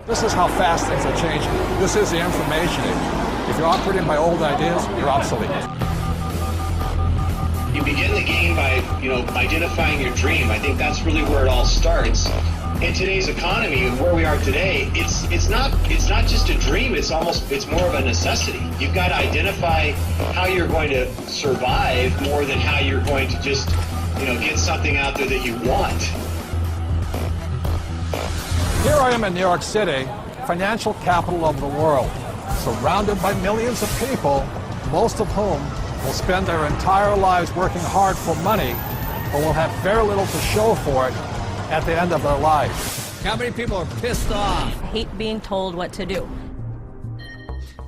This is how fast things are changing. This is the information age. If you're operating by old ideas, you're obsolete. You begin the game by, identifying your dream. I think that's really where it all starts. In today's economy and where we are today, it's not just a dream, it's more of a necessity. You've got to identify how you're going to survive more than how you're going to just, get something out there that you want. Here I am in New York City, financial capital of the world, surrounded by millions of people, most of whom will spend their entire lives working hard for money, but will have very little to show for it at the end of their lives. How many people are pissed off? I hate being told what to do.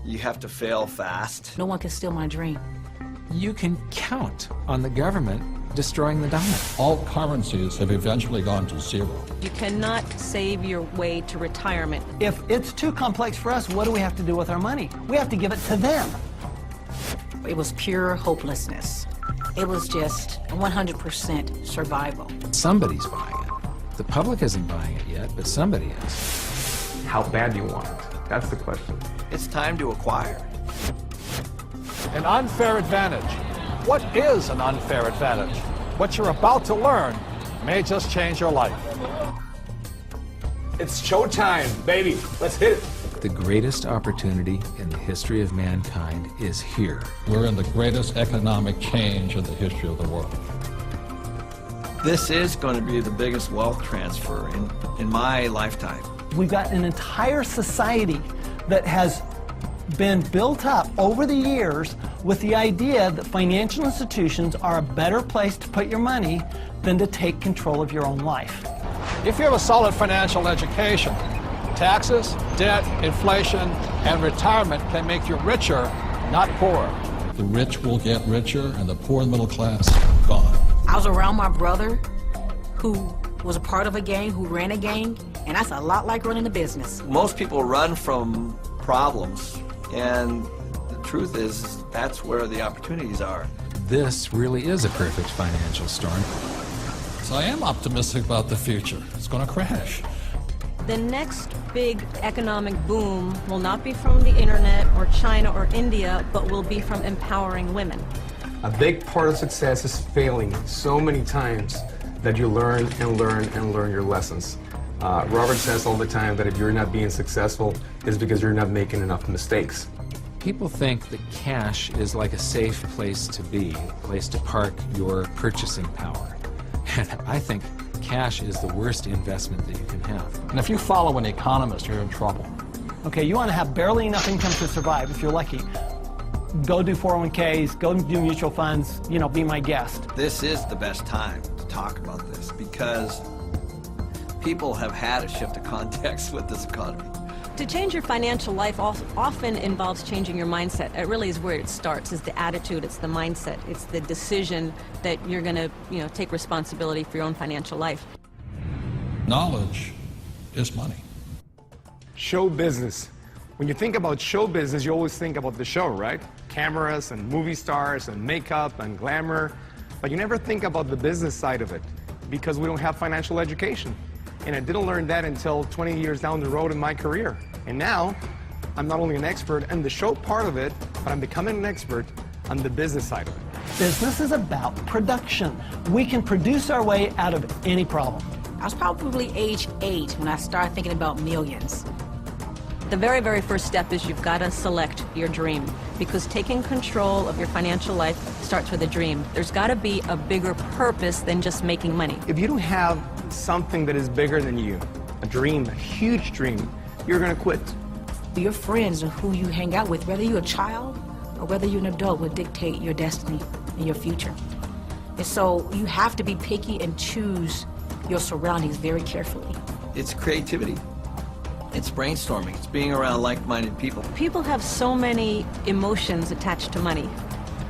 You have to fail fast. No one can steal my dream. You can count on the government destroying the dollar. All currencies have eventually gone to zero. You cannot save your way to retirement. If it's too complex for us, what do we have to do with our money? We have to give it to them. It was pure hopelessness. It was just 100% survival. Somebody's buying it. The public isn't buying it yet, but somebody is. How bad do you want it? That's the question. It's time to acquire. An unfair advantage. What is an unfair advantage? What you're about to learn may just change your life. It's showtime, baby. Let's hit it. The greatest opportunity in the history of mankind is here. We're in the greatest economic change in the history of the world. This is going to be the biggest wealth transfer in my lifetime. We've got an entire society that has been built up over the years with the idea that financial institutions are a better place to put your money than to take control of your own life. If you have a solid financial education, taxes, debt, inflation, and retirement can make you richer, not poorer. The rich will get richer and the poor and middle class gone. I was around my brother who was a part of a gang, who ran a gang, and that's a lot like running a business. Most people run from problems, and the truth is that's where the opportunities are. This really is a perfect financial storm. So I am optimistic about the future. It's going to crash. The next big economic boom will not be from the internet or China or India, but will be from empowering women. A big part of success is failing so many times that you learn and learn and learn your lessons. Robert says all the time that if you're not being successful, it's because you're not making enough mistakes. People think that cash is like a safe place to be, a place to park your purchasing power. And I think cash is the worst investment that you can have. And if you follow an economist, you're in trouble. Okay, you want to have barely enough income to survive if you're lucky. Go do 401ks, go do mutual funds, be my guest. This is the best time to talk about this because people have had a shift of context with this economy. To change your financial life often involves changing your mindset. It really is where it starts, is the attitude, it's the mindset, it's the decision that you're going to, take responsibility for your own financial life. Knowledge is money. Show business. When you think about show business, you always think about the show, right? Cameras and movie stars and makeup and glamour. But you never think about the business side of it because we don't have financial education. And I didn't learn that until 20 years down the road in my career. And now, I'm not only an expert in the show part of it, but I'm becoming an expert on the business side of it. Business is about production. We can produce our way out of any problem. I was probably age 8 when I started thinking about millions. The very, very first step is you've got to select your dream, because taking control of your financial life starts with a dream. There's got to be a bigger purpose than just making money. If you don't have something that is bigger than you, a dream, a huge dream, you're going to quit. Your friends and who you hang out with, whether you're a child or whether you're an adult, will dictate your destiny and your future. And so you have to be picky and choose your surroundings very carefully. It's creativity. It's brainstorming. It's being around like-minded people. People have so many emotions attached to money.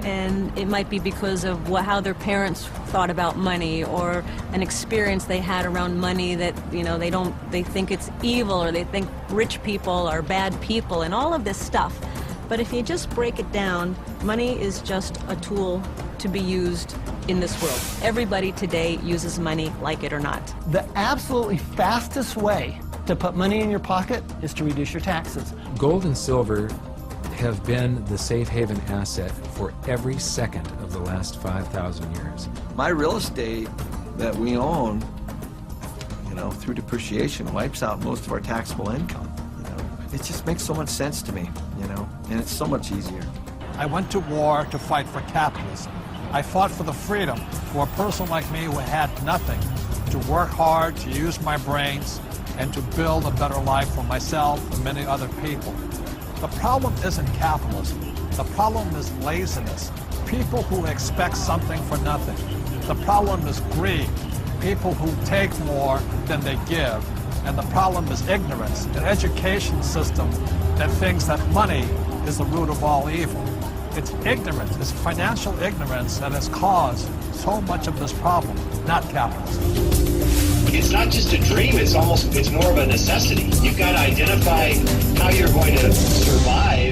And it might be because of how their parents thought about money, or an experience they had around money that, they think it's evil, or they think rich people are bad people, and all of this stuff. But if you just break it down, money is just a tool to be used in this world. Everybody today uses money, like it or not. The absolutely fastest way to put money in your pocket is to reduce your taxes. Gold and silver have been the safe haven asset for every second of the last 5,000 years. My real estate that we own, through depreciation, wipes out most of our taxable income. It just makes so much sense to me, and it's so much easier. I went to war to fight for capitalism. I fought for the freedom for a person like me who had nothing, to work hard, to use my brains, and to build a better life for myself and many other people. The problem isn't capitalism. The problem is laziness. People who expect something for nothing. The problem is greed. People who take more than they give. And the problem is ignorance, an education system that thinks that money is the root of all evil. It's ignorance, it's financial ignorance that has caused so much of this problem, not capitalism. It's not just a dream, it's more of a necessity. You've got to identify how you're going to survive